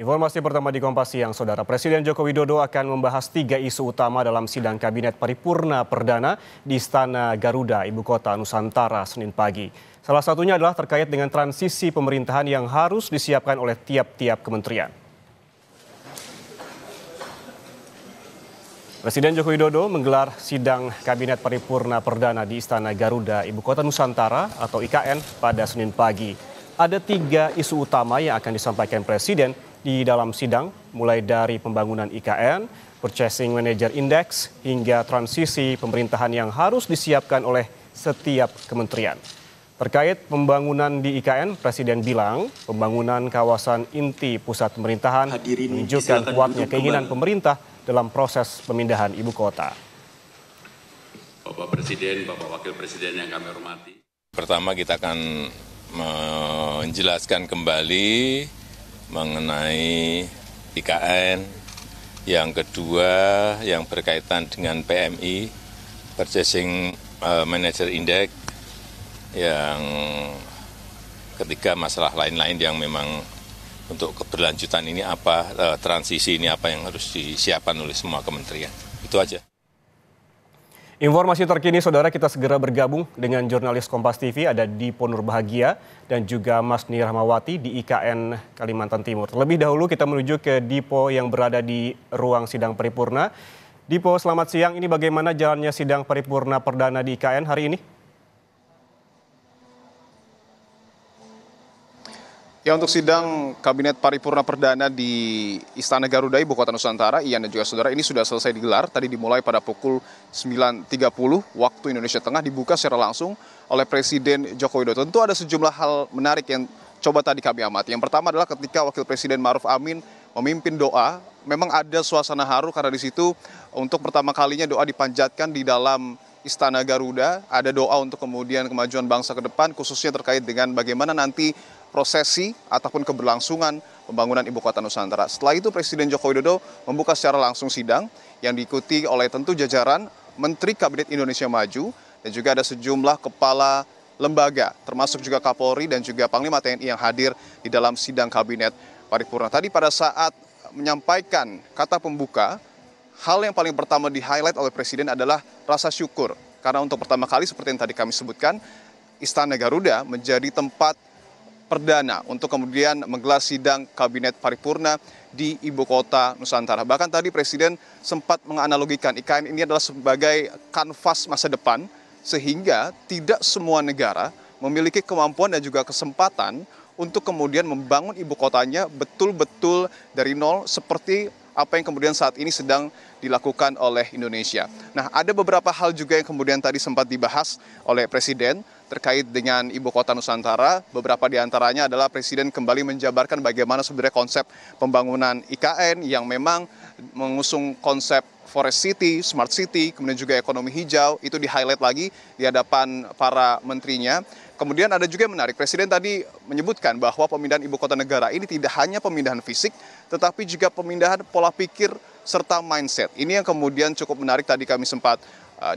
Informasi pertama di Kompas Siang, Saudara. Presiden Joko Widodo akan membahas 3 isu utama dalam sidang Kabinet Paripurna Perdana di Istana Garuda, Ibu Kota Nusantara, Senin pagi. Salah satunya adalah terkait dengan transisi pemerintahan yang harus disiapkan oleh tiap-tiap kementerian. Presiden Joko Widodo menggelar sidang Kabinet Paripurna Perdana di Istana Garuda, Ibu Kota Nusantara atau IKN pada Senin pagi. Ada 3 isu utama yang akan disampaikan Presiden di dalam sidang, mulai dari pembangunan IKN, Purchasing Manager Index, hingga transisi pemerintahan yang harus disiapkan oleh setiap kementerian. Terkait pembangunan di IKN, Presiden bilang pembangunan kawasan inti pusat pemerintahan menunjukkan kuatnya keinginan pemerintah dalam proses pemindahan ibu kota. Bapak Presiden, Bapak Wakil Presiden yang kami hormati. Pertama kita akan menjelaskan kembali mengenai IKN, yang kedua yang berkaitan dengan PMI, Purchasing Manager Index, yang ketiga masalah lain-lain yang memang untuk keberlanjutan ini apa, transisi ini apa yang harus disiapkan oleh semua kementerian. Itu aja. Informasi terkini, Saudara, kita segera bergabung dengan jurnalis Kompas TV, ada Dipo Nurbahagia dan juga Mas Nir Rahmawati di IKN Kalimantan Timur. Terlebih dahulu kita menuju ke Dipo yang berada di ruang sidang paripurna. Dipo, selamat siang. Ini bagaimana jalannya sidang paripurna perdana di IKN hari ini? Ya, untuk sidang Kabinet Paripurna Perdana di Istana Garuda, Ibu Kota Nusantara, Ian dan juga saudara, ini sudah selesai digelar. Tadi dimulai pada pukul 9.30 waktu Indonesia Tengah, dibuka secara langsung oleh Presiden Joko Widodo. Tentu ada sejumlah hal menarik yang coba tadi kami amati. Yang pertama adalah ketika Wakil Presiden Ma'ruf Amin memimpin doa, memang ada suasana haru karena di situ untuk pertama kalinya doa dipanjatkan di dalam Istana Garuda. Ada doa untuk kemudian kemajuan bangsa ke depan, khususnya terkait dengan bagaimana nanti prosesi ataupun keberlangsungan pembangunan Ibu Kota Nusantara. Setelah itu Presiden Joko Widodo membuka secara langsung sidang yang diikuti oleh tentu jajaran Menteri Kabinet Indonesia Maju dan juga ada sejumlah kepala lembaga, termasuk juga Kapolri dan juga Panglima TNI yang hadir di dalam sidang Kabinet Paripurna. Tadi pada saat menyampaikan kata pembuka, hal yang paling pertama di-highlight oleh Presiden adalah rasa syukur. Karena untuk pertama kali seperti yang tadi kami sebutkan, Istana Garuda menjadi tempat perdana untuk kemudian menggelar sidang Kabinet Paripurna di Ibu Kota Nusantara. Bahkan tadi Presiden sempat menganalogikan IKN ini adalah sebagai kanvas masa depan, sehingga tidak semua negara memiliki kemampuan dan juga kesempatan untuk kemudian membangun ibu kotanya betul-betul dari nol seperti apa yang kemudian saat ini sedang dilakukan oleh Indonesia. Nah, ada beberapa hal juga yang kemudian tadi sempat dibahas oleh Presiden terkait dengan Ibu Kota Nusantara. Beberapa di antaranya adalah Presiden kembali menjabarkan bagaimana sebenarnya konsep pembangunan IKN yang memang mengusung konsep Forest City, Smart City, kemudian juga ekonomi hijau, itu di-highlight lagi di hadapan para menterinya. Kemudian ada juga yang menarik, Presiden tadi menyebutkan bahwa pemindahan ibu kota negara ini tidak hanya pemindahan fisik, tetapi juga pemindahan pola pikir serta mindset. Ini yang kemudian cukup menarik, tadi kami sempat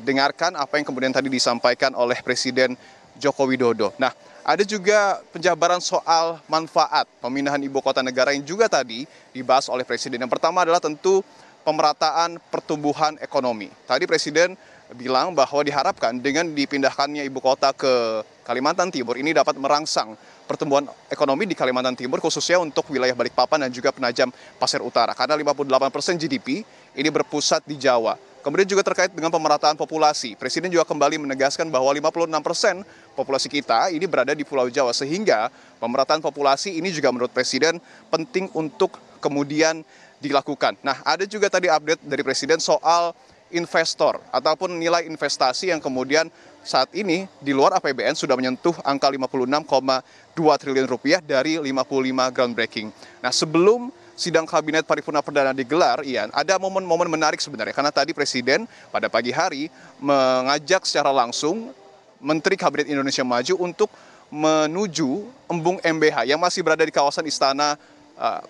dengarkan apa yang kemudian tadi disampaikan oleh Presiden Joko Widodo. Nah, ada juga penjabaran soal manfaat pemindahan ibu kota negara yang juga tadi dibahas oleh Presiden. Yang pertama adalah tentu pemerataan pertumbuhan ekonomi. Tadi Presiden bilang bahwa diharapkan dengan dipindahkannya ibu kota ke Kalimantan Timur ini dapat merangsang pertumbuhan ekonomi di Kalimantan Timur, khususnya untuk wilayah Balikpapan dan juga Penajam Pasir Utara. Karena 58% GDP ini berpusat di Jawa. Kemudian juga terkait dengan pemerataan populasi. Presiden juga kembali menegaskan bahwa 56% populasi kita ini berada di Pulau Jawa. Sehingga pemerataan populasi ini juga menurut Presiden penting untuk kemudian dilakukan. Nah, ada juga tadi update dari Presiden soal investor ataupun nilai investasi yang kemudian saat ini di luar APBN sudah menyentuh angka 56,2 triliun rupiah dari 55 groundbreaking. Nah, sebelum sidang Kabinet Paripurna Perdana digelar, Ian, ada momen-momen menarik sebenarnya. Karena tadi Presiden pada pagi hari mengajak secara langsung Menteri Kabinet Indonesia Maju untuk menuju embung MBH yang masih berada di kawasan Istana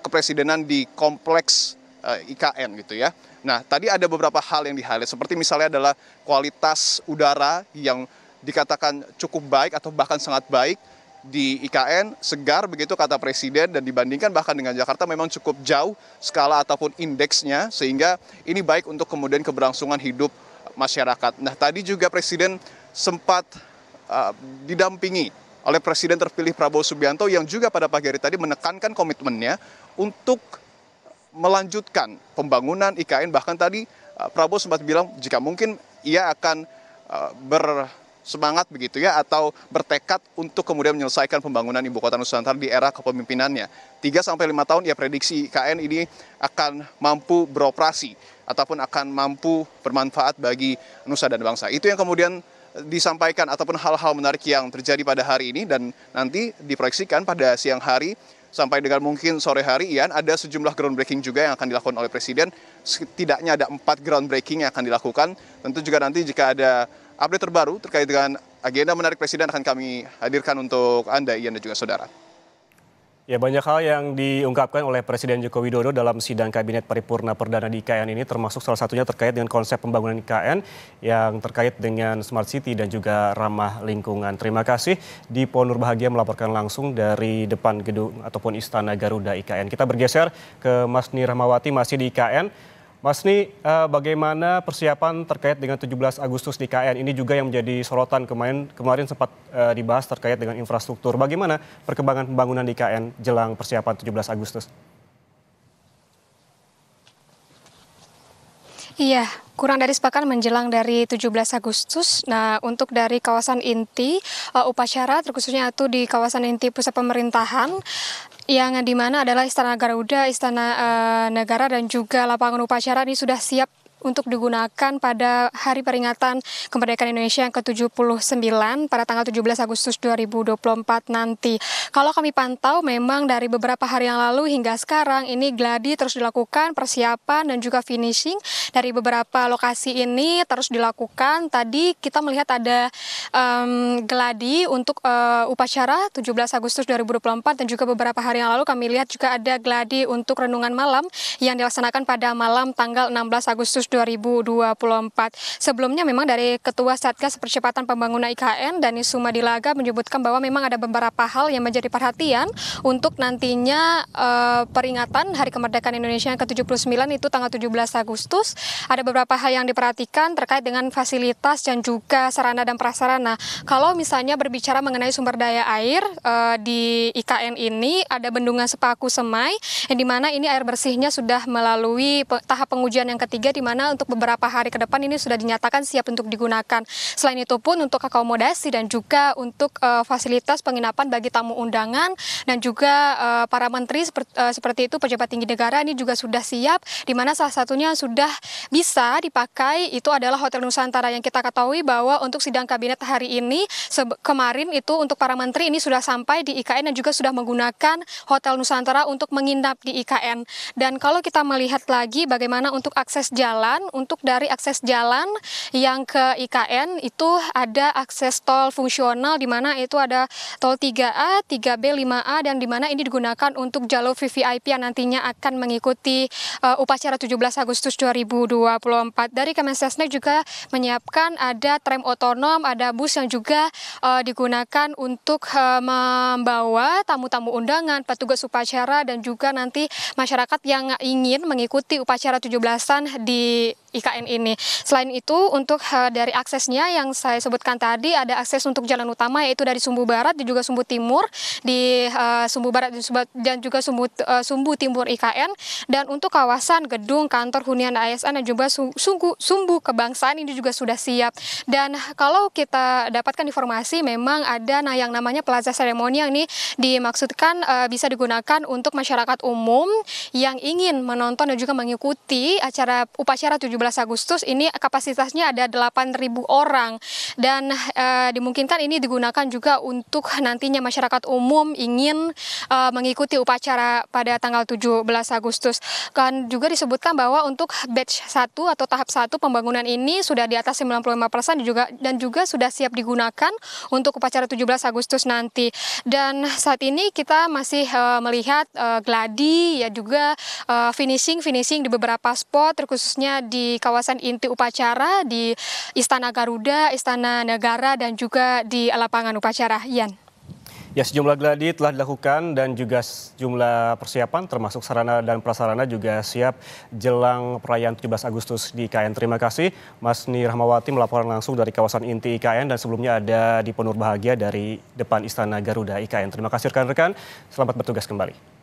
Kepresidenan di kompleks IKN gitu ya. Nah, tadi ada beberapa hal yang di-highlight, seperti misalnya adalah kualitas udara yang dikatakan cukup baik atau bahkan sangat baik. di IKN segar begitu kata Presiden, dan dibandingkan bahkan dengan Jakarta memang cukup jauh skala ataupun indeksnya, sehingga ini baik untuk kemudian keberlangsungan hidup masyarakat. Nah, tadi juga Presiden sempat didampingi oleh Presiden terpilih Prabowo Subianto yang juga pada pagi hari tadi menekankan komitmennya untuk melanjutkan pembangunan IKN. Bahkan tadi Prabowo sempat bilang jika mungkin ia akan bersemangat begitu ya, atau bertekad untuk kemudian menyelesaikan pembangunan Ibu Kota Nusantara di era kepemimpinannya. 3-5 tahun ia prediksi IKN ini akan mampu beroperasi ataupun akan mampu bermanfaat bagi nusa dan bangsa. Itu yang kemudian disampaikan ataupun hal-hal menarik yang terjadi pada hari ini, dan nanti diproyeksikan pada siang hari sampai dengan mungkin sore hari, Ian, ada sejumlah groundbreaking juga yang akan dilakukan oleh Presiden. Setidaknya ada 4 groundbreaking yang akan dilakukan. Tentu juga nanti jika ada update terbaru terkait dengan agenda menarik Presiden akan kami hadirkan untuk Anda, Ian, dan juga saudara. Ya, banyak hal yang diungkapkan oleh Presiden Joko Widodo dalam sidang Kabinet Paripurna Perdana di IKN ini, termasuk salah satunya terkait dengan konsep pembangunan IKN yang terkait dengan Smart City dan juga ramah lingkungan. Terima kasih. Dipo Nurbahagia melaporkan langsung dari depan gedung ataupun Istana Garuda IKN. Kita bergeser ke Mas Ni Rahmawati, masih di IKN. Mas Ni, bagaimana persiapan terkait dengan 17 Agustus di IKN? Ini juga yang menjadi sorotan kemarin sempat dibahas terkait dengan infrastruktur. Bagaimana perkembangan pembangunan di IKN jelang persiapan 17 Agustus? Iya, kurang dari sepekan menjelang dari 17 Agustus. Nah, untuk dari kawasan inti upacara, terkhususnya itu di kawasan inti pusat pemerintahan, yang di mana adalah Istana Garuda, Istana Negara, dan juga lapangan upacara ini sudah siap untuk digunakan pada hari peringatan kemerdekaan Indonesia yang ke-79 pada tanggal 17 Agustus 2024 nanti. Kalau kami pantau memang dari beberapa hari yang lalu hingga sekarang ini gladi terus dilakukan, persiapan dan juga finishing dari beberapa lokasi ini terus dilakukan. Tadi kita melihat ada gladi untuk upacara 17 Agustus 2024, dan juga beberapa hari yang lalu kami lihat juga ada gladi untuk renungan malam yang dilaksanakan pada malam tanggal 16 Agustus 2024. Sebelumnya memang dari Ketua Satgas Percepatan Pembangunan IKN, Dani Sumadilaga, menyebutkan bahwa memang ada beberapa hal yang menjadi perhatian untuk nantinya peringatan Hari Kemerdekaan Indonesia yang ke-79 itu tanggal 17 Agustus. Ada beberapa hal yang diperhatikan terkait dengan fasilitas dan juga sarana dan prasarana. Kalau misalnya berbicara mengenai sumber daya air di IKN ini, ada Bendungan Sepaku Semai, yang dimana ini air bersihnya sudah melalui tahap pengujian yang ketiga, di mana untuk beberapa hari ke depan ini sudah dinyatakan siap untuk digunakan. Selain itu pun untuk akomodasi dan juga untuk fasilitas penginapan bagi tamu undangan dan juga para menteri seperti itu, pejabat tinggi negara ini juga sudah siap, di mana salah satunya sudah bisa dipakai itu adalah Hotel Nusantara, yang kita ketahui bahwa untuk sidang kabinet hari ini kemarin itu untuk para menteri ini sudah sampai di IKN dan juga sudah menggunakan Hotel Nusantara untuk menginap di IKN. Dan kalau kita melihat lagi bagaimana untuk akses jalan, untuk dari akses jalan yang ke IKN itu ada akses tol fungsional, di mana itu ada tol 3A, 3B, 5A, dan di mana ini digunakan untuk jalur VVIP yang nantinya akan mengikuti upacara 17 Agustus 2024. Dari Kemensesnek juga menyiapkan ada tram otonom, ada bus yang juga digunakan untuk membawa tamu-tamu undangan, petugas upacara, dan juga nanti masyarakat yang ingin mengikuti upacara 17-an di IKN ini. Selain itu untuk dari aksesnya yang saya sebutkan tadi, ada akses untuk jalan utama yaitu dari Sumbu Barat dan juga Sumbu Timur, di Sumbu Barat dan juga Sumbu Timur IKN, dan untuk kawasan gedung kantor hunian ASN dan juga Sumbu Kebangsaan ini juga sudah siap. Dan kalau kita dapatkan informasi memang ada yang namanya Plaza Seremoni, yang ini dimaksudkan bisa digunakan untuk masyarakat umum yang ingin menonton dan juga mengikuti upacara 17 Agustus. Ini kapasitasnya ada 8.000 orang, dan dimungkinkan ini digunakan juga untuk nantinya masyarakat umum ingin mengikuti upacara pada tanggal 17 Agustus. Kan juga disebutkan bahwa untuk batch 1 atau tahap 1 pembangunan ini sudah di atas 95% dan juga sudah siap digunakan untuk upacara 17 Agustus nanti. Dan saat ini kita masih melihat gladi ya juga finishing di beberapa spot, terkhususnya di kawasan inti upacara, di Istana Garuda, Istana Negara, dan juga di lapangan upacara. Ian. Ya, sejumlah gladi telah dilakukan dan juga sejumlah persiapan termasuk sarana dan prasarana juga siap jelang perayaan 17 Agustus di IKN. Terima kasih Mas Ni Rahmawati melaporkan langsung dari kawasan inti IKN dan sebelumnya ada di Penur Bahagia dari depan Istana Garuda IKN. Terima kasih rekan-rekan, selamat bertugas kembali.